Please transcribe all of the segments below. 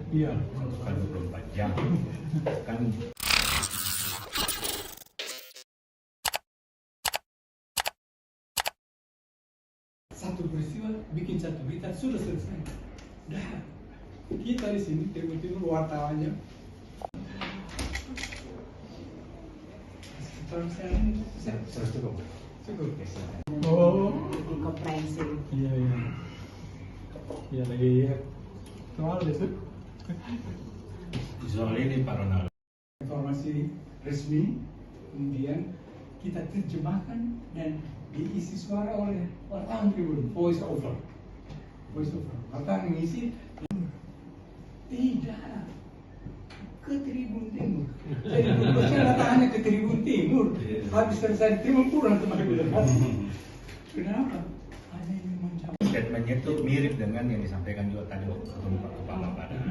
Iya. Bukan 24 jam. Kan satu peristiwa bikin satu berita sudah selesai. Dah. Kita di sini timur-timur wartawannya. Kalau saya cukup. cukup. Oh, komprehensif. Iya iya. Iya lagi kemana besok? Soal ini Pak Ronald. Informasi resmi, kemudian kita terjemahkan dan diisi suara oleh wartawan Tribun, voice over. Wartawan mengisi tidak ke Tribun Timur. Jadi saya datangnya ke Tribun Timur. Habis selesai di Timur pulang kembali ke lokasi. Kenapa? Ada yang mencabut. Statementnya itu mirip dengan yang disampaikan juga tadi waktu ketemu Pak Kepala Badan.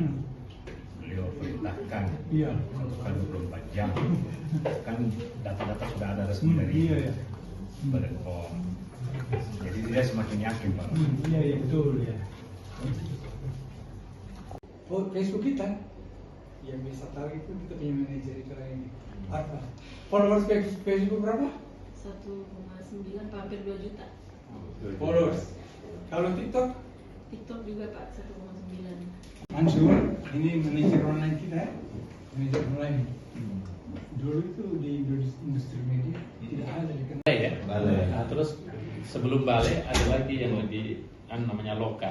Beliau perintahkan Iya. bukan 24 jam. Kan data-data sudah ada resmi dari Iya ya. Badan POM. Jadi dia semakin yakin Pak. Iya iya betul ya. Oh, Facebook kita yang bisa tahu itu kita punya manajer itu ini. Apa? Followers Facebook berapa? 1,9 hampir 2 juta. Followers. Kalau TikTok? TikTok juga Pak 1,9. Mansur, ini manajer online kita, manajer online. Dulu itu di industri media tidak ada dikenal. Balai ya. Nah, terus sebelum balai ada lagi yang lebih namanya loka.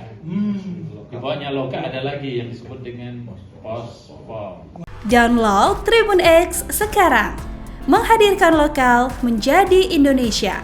Di bawahnya loka ada lagi yang disebut dengan pos pom. Download Tribun X sekarang, menghadirkan lokal menjadi Indonesia.